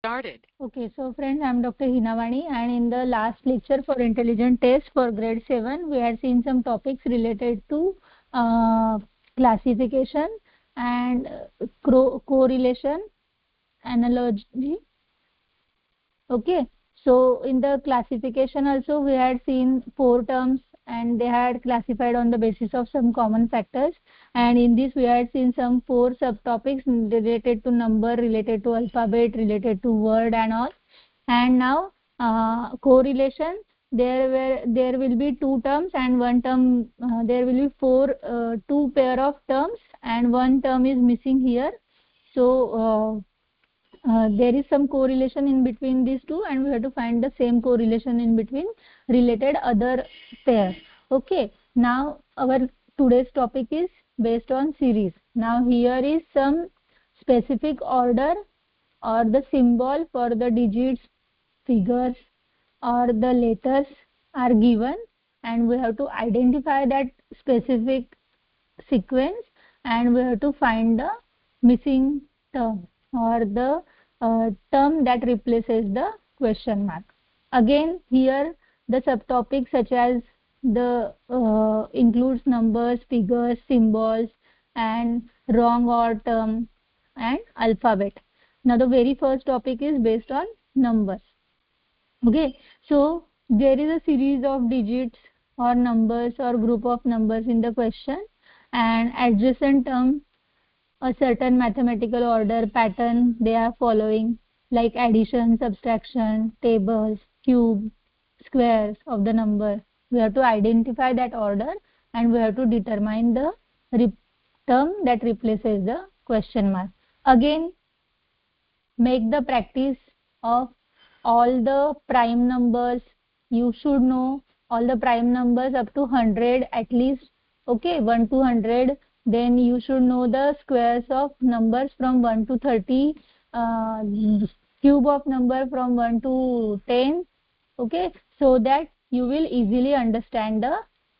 Started. Okay, so friends, I'm Dr. Heena, and in the last lecture for intelligent test for grade 7, we had seen some topics related to uh, classification and correlation, analogy. Okay, so in the classification also we had seen 4 terms and they had classified on the basis of some common factors, and in this we had seen some 4 subtopics related to number, related to alphabet, related to word and all. And now correlation, there will be 2 terms and 1 term, there will be 2 pair of terms and 1 term is missing here. So there is some correlation in between these two, and we have to find the same correlation in between related other pair. Okay, now our today's topic is based on series. Now here is some specific order or the symbol for the digits, figures or the letters are given, and we have to identify that specific sequence, and we have to find the missing term or the term that replaces the question mark. Again here the subtopics such as the includes numbers, figures, symbols and wrong or term and alphabet. Now the very first topic is based on numbers. Okay, so there is a series of digits or numbers or group of numbers in the question, and adjacent term a certain mathematical order pattern they are following, like addition, subtraction, tables, cube, squares of the number. We have to identify that order and we have to determine the term that replaces the question mark. Again, make the practice of all the prime numbers. You should know all the prime numbers up to 100 at least. Okay, 1 to 100. Then you should know the squares of numbers from 1 to 30, uh, cube of number from 1 to 10. Okay, so that you will easily understand the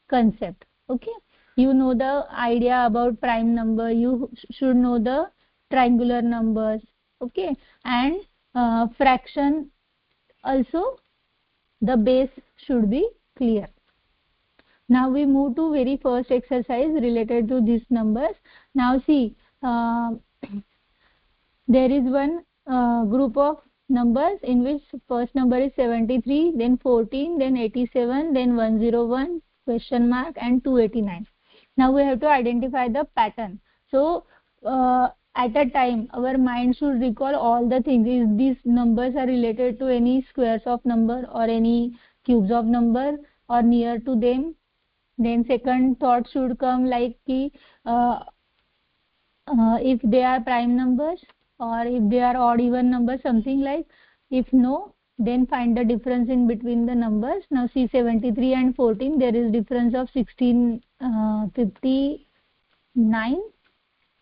concept. Okay, you know the idea about prime number. You should know the triangular numbers. Okay, and fraction also, the base should be clear. Now we move to very first exercise related to these numbers. Now see, uh, there is one group of numbers in which first number is 73, then 14, then 87, then 101, question mark and 289. Now we have to identify the pattern. So at a time our mind should recall all the things. Is these numbers are related to any squares of number or any cubes of number or near to them. Then second thought should come like ki, uh, if they are prime numbers or if they are odd even numbers, something like. If no, then find the difference in between the numbers. Now see, 73 and 14 there is difference of 1659.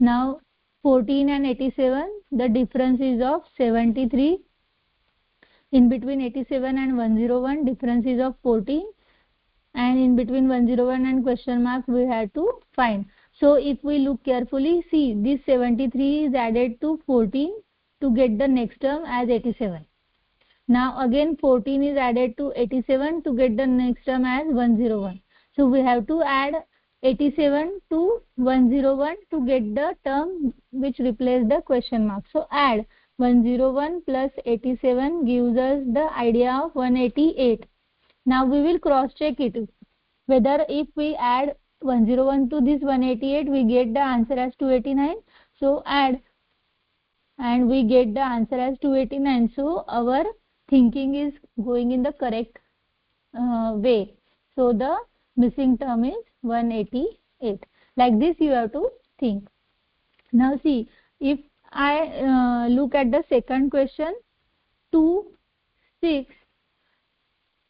Now 14 and 87 the difference is of 73. In between 87 and 101 difference is of 14, and in between 101 and question mark we have to find. So if we look carefully, see this 73 is added to 14 to get the next term as 87. Now again 14 is added to 87 to get the next term as 101. So we have to add 87 to 101 to get the term which replaces the question mark. So add 101 plus 87 gives us the idea of 188. Now we will cross check it whether if we add 101 to this 188 we get the answer as 289. So add and we get the answer as 289. So our thinking is going in the correct way. So the missing term is 188. Like this you have to think. Now see, if I look at the second question, 2, 6,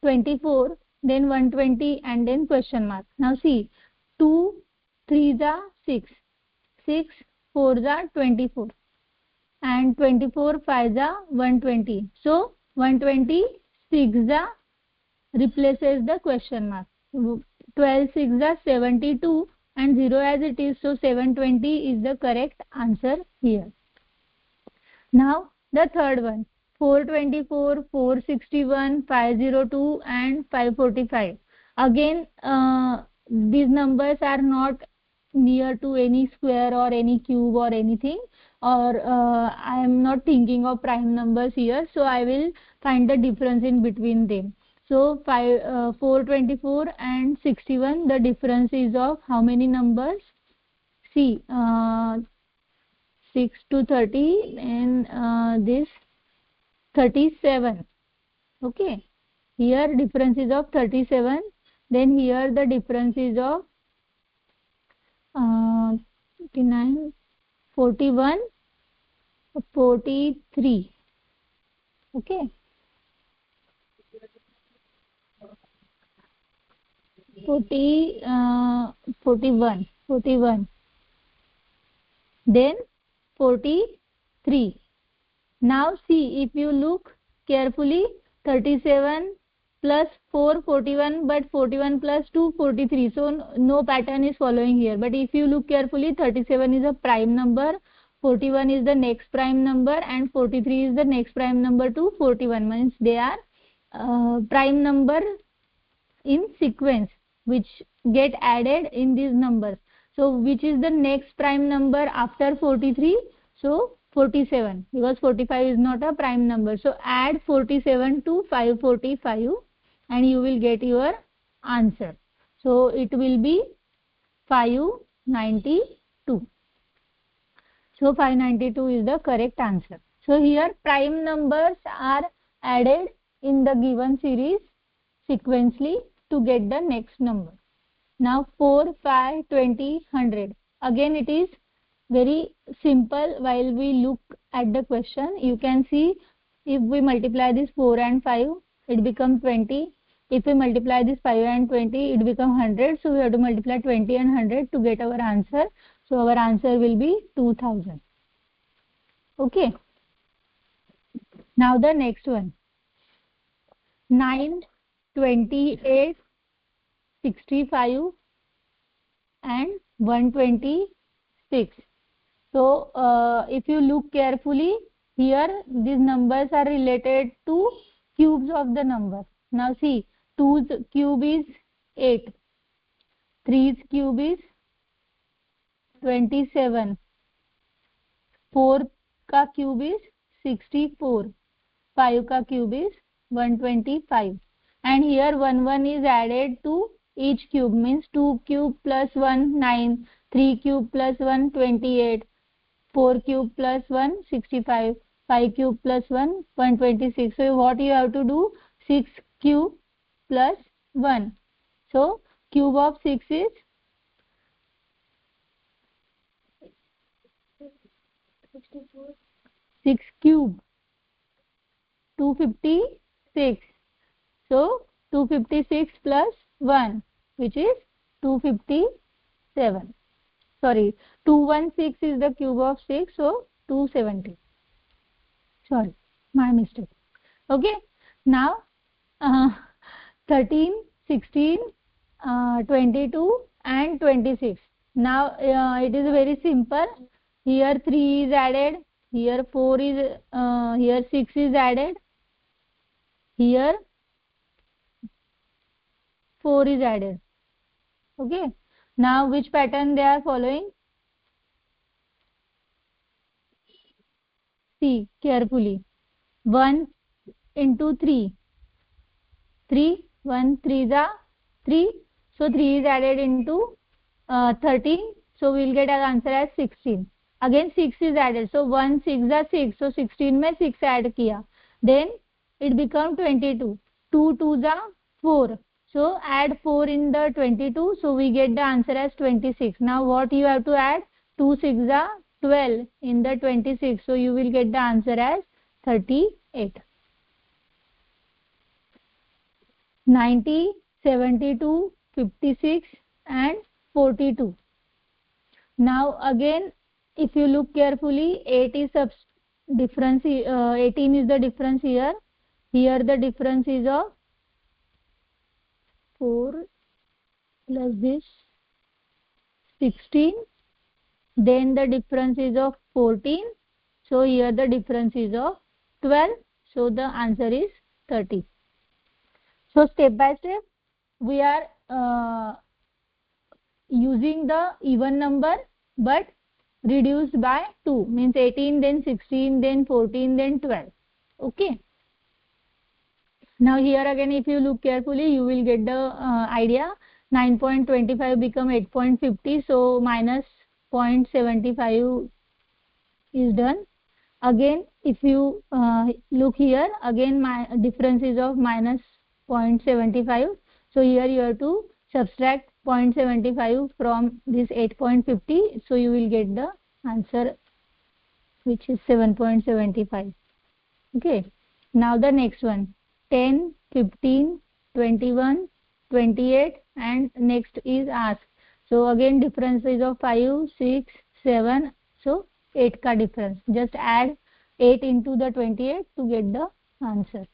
24, then 120 and then question mark. Now see, 2 3s are 6, 6 4s are 24 and 24 5s are 120. So 120 6 are replaces the question mark. 12 6 are 72 and 0 as it is, so 720 is the correct answer here. Now the third one, 424, 461, 502 and 545. Again, these numbers are not near to any square or any cube or anything, or I am not thinking of prime numbers here, so I will find the difference in between them. So 424 and 61, the difference is of how many numbers? See, 6 to 30 and this 37. Okay, here difference is of 37, then here the difference is of 59, 41, 43. Okay, 40, 41, then 43. Now see, if you look carefully, 37 plus 4, 41, but 41 plus 2, 43. So no pattern is following here. But if you look carefully, 37 is a prime number, 41 is the next prime number, and 43 is the next prime number to 41. Means they are prime number in sequence which get added in these numbers. So which is the next prime number after 43? So 47, because 45 is not a prime number. So add 47 to 545 and you will get your answer. So it will be 592. So 592 is the correct answer. So here prime numbers are added in the given series sequentially to get the next number. Now 4, 5, 20, 100. Again it is very simple. While we look at the question, you can see if we multiply this 4 and 5, it becomes 20. If we multiply this 5 and 20, it becomes 100. So we have to multiply 20 and 100 to get our answer. So our answer will be 2000. Okay. Now the next one. 9, 28, 65 and 126. So if you look carefully, here these numbers are related to cubes of the number. Now see, 2's cube is 8, 3's cube is 27, 4 का cube is 64, 5 का cube is 125, and here 1 is added to each cube, means 2 cube plus 1 9, 3 cube plus 1 28, 4 cube plus 1 65, 5 cube plus 1 126. So what you have to do? 6 cube plus 1. So cube of 6 is 6 cube 256. So 256 plus 1, which is 257. Sorry, 216 is the cube of 6, so 270. Sorry, my mistake. Okay, now 13, 16, 22 and 26. Now it is very simple. Here 3 is added, here 4 is, here 6 is added, here 4 is added. Okay, now which pattern they are following? See carefully. 1 into 3, 3, 1 3 are 3, so 3 is added into 13, so we will get our answer as 16. Again 6 is added, so 1 6 are 6, so 16 में 6 add किया, then it become 22, 2 2 are 4, so add 4 in the 22, so we get the answer as 26. Now what you have to add? 2 6 are 12 in the 26, so you will get the answer as 38. 90, 72, 56 and 42. Now again, if you look carefully, 8 is difference, 18 is the difference here. Here the difference is of 4 plus this 16. Then the difference is of 14. So here the difference is of 12. So the answer is 30. So step by step we are using the even number but reduced by 2, means 18, then 16, then 14, then 12. Okay. Now here again, if you look carefully, you will get the idea. 9.25 become 8.50, so minus 0.75 is done. Again, if you look here, again my difference is of minus 0.75. So here you have to subtract 0.75 from this 8.50. So you will get the answer, which is 7.75. Okay. Now the next one, 10, 15, 21, 28, and next is ask. So again difference is of 5, 6, 7. So 8 ka difference. Just add 8 into the 28 to get the answer.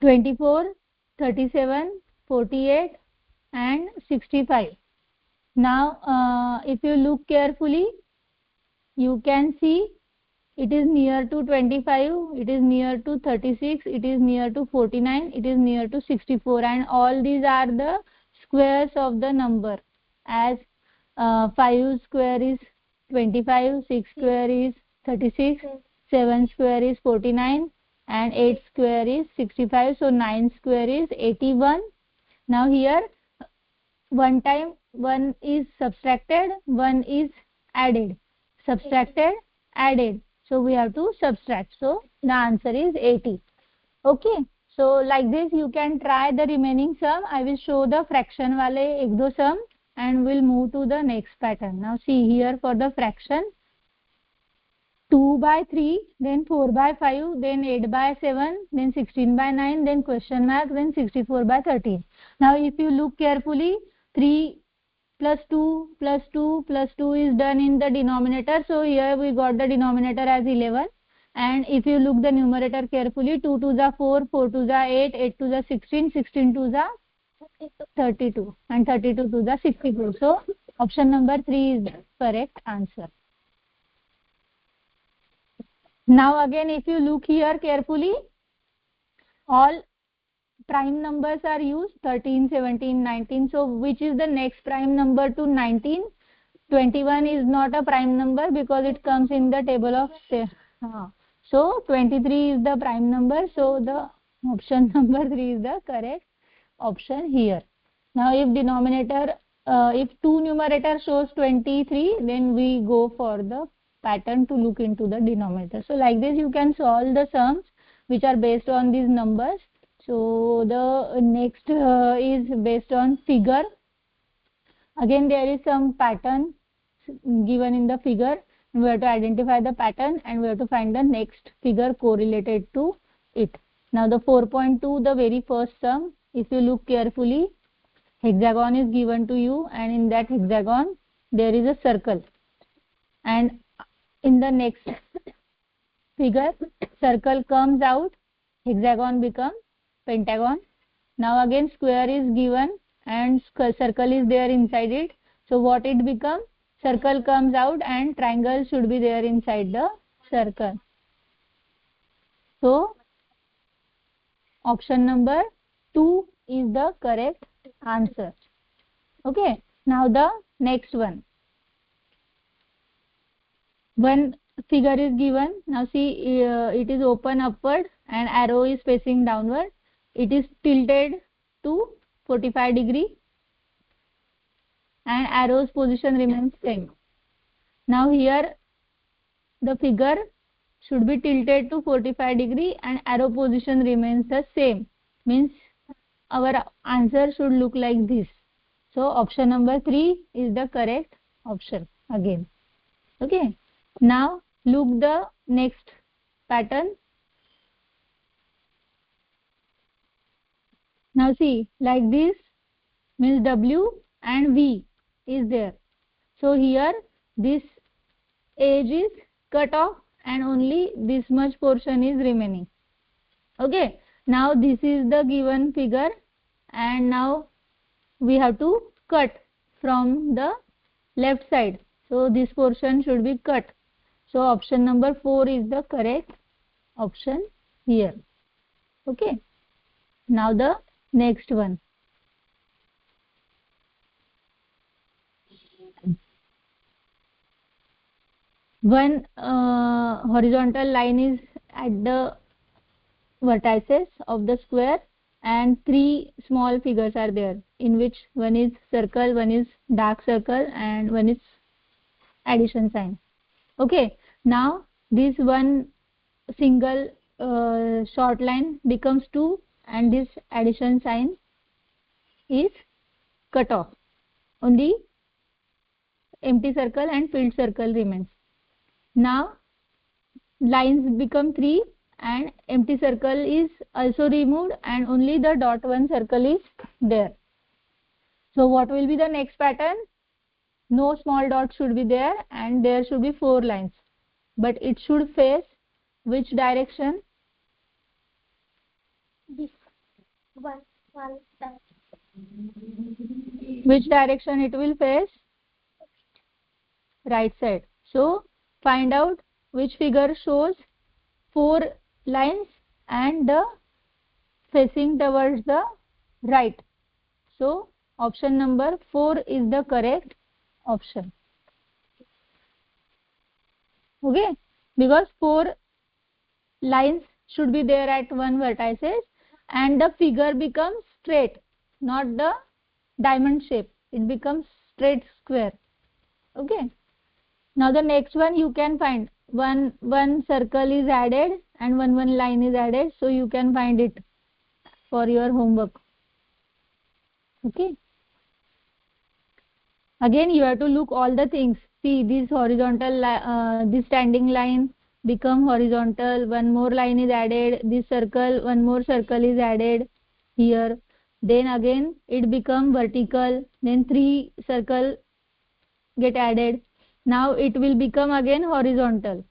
24, 37, 48, and 65. Now if you look carefully, you can see it is near to 25, it is near to 36, it is near to 49, it is near to 64, and all these are the squares of the number, as 5 square is 25, 6 square is 36, 7 square is 49, and 8 square is 65, so 9 square is 81. Now here one time one is subtracted, one is added, subtracted, added, so we have to subtract, so the answer is 80. Okay, so like this you can try the remaining sum. I will show the fraction wale ek do sum and we'll move to the next pattern. Now see here, for the fraction, 2 by 3, then 4 by 5, then 8 by 7, then 16 by 9, then question mark, then 64 by 13. Now if you look carefully, 3 plus 2 plus 2 plus 2 is done in the denominator. So here we got the denominator as 11. And if you look the numerator carefully, 2 to the 4, 4 to the 8, 8 to the 16, 16 to the 32, and 32 to the 64. So option number 3 is the correct answer. Now again, if you look here carefully, all prime numbers are used, 13, 17, 19. So which is the next prime number to 19? 21 is not a prime number because it comes in the table of so 23 is the prime number, so the option number 3 is the correct option here. Now if denominator, if 2 numerator shows 23, then we go for the pattern to look into the denominator. So like this you can solve the sums which are based on these numbers. So the next is based on figure. Again there is some pattern given in the figure. We have to identify the pattern and we have to find the next figure correlated to it. Now the 4.2, the very first sum, if you look carefully, hexagon is given to you and in that hexagon there is a circle, and in the next figure circle comes out, hexagon becomes pentagon. Now again square is given and circle is there inside it, so what it becomes? Circle comes out and triangle should be there inside the circle. So option number 2 is the correct answer. Okay, now the next one. One figure is given. Now see, it is open upward and arrow is facing downward. It is tilted to 45 degree and arrow's position remains same. Now here the figure should be tilted to 45 degree and arrow position remains the same, means our answer should look like this. So option number 3 is the correct option again. Okay, now look the next pattern. Now see, like this, means W and V is there. So here this edge is cut off and only this much portion is remaining. Okay, now this is the given figure and now we have to cut from the left side. So this portion should be cut. So option number 4 is the correct option here. Okay. Now the next one. One horizontal line is at the vertices of the square, and three small figures are there, in which one is circle, one is dark circle, and one is addition sign. Okay. Now this one single short line becomes two, and this addition sign is cut off. Only empty circle and filled circle remains. Now lines become three, and empty circle is also removed, and only the dot one circle is there. So what will be the next pattern? No small dot should be there, and there should be four lines, but it should face which direction? This one. Which direction it will face? Right side. So find out which figure shows four lines and the facing towards the right. So option number 4 is the correct option. Okay, because four lines should be there at one vertices, and the figure becomes straight, not the diamond shape. It becomes straight square. Okay. Now the next one you can find one circle is added and one line is added, so you can find it for your homework. Okay. Again you have to look all the things. See, this horizontal this standing line become horizontal, one more line is added, this circle, one more circle is added here, then again it become vertical, then three circle get added. Now it will become again horizontal.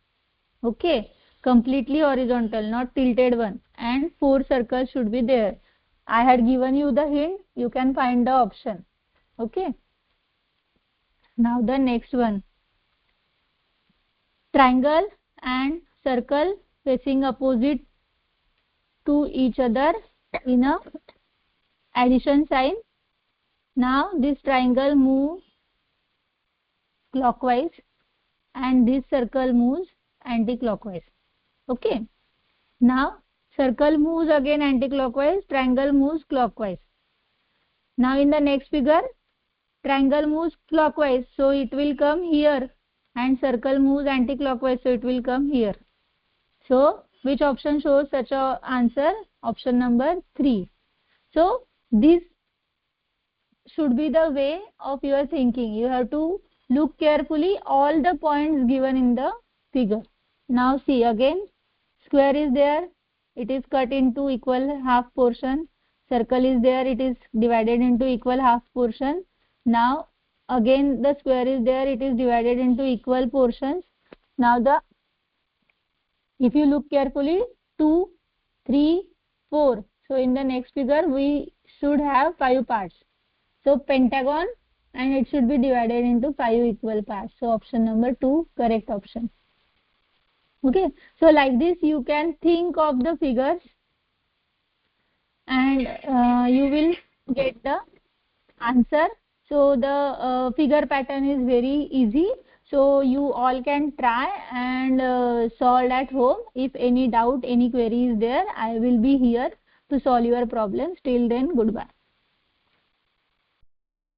Okay, completely horizontal, not tilted one, and four circles should be there. I had given you the hint, you can find the option. Okay. Now the next one, triangle and circle facing opposite to each other in a addition sign. Now this triangle moves clockwise and this circle moves anti-clockwise. Okay. Now circle moves again anti-clockwise, triangle moves clockwise. Now in the next figure, triangle moves clockwise, so it will come here, and circle moves anti-clockwise, so it will come here. So which option shows such a answer? Option number 3. So this should be the way of your thinking. You have to look carefully all the points given in the figure. Now see, again square is there, it is cut into equal half portion. Circle is there, it is divided into equal half portion. Now again the square is there, it is divided into equal portions. Now if you look carefully, 2, 3, 4. So in the next figure we should have 5 parts. So pentagon, and it should be divided into 5 equal parts. So option number 2, correct option. Okay. So like this you can think of the figures, and you will get the answer. So the figure pattern is very easy. So you all can try and solve at home. If any doubt, any query is there, I will be here to solve your problems. Till then, goodbye.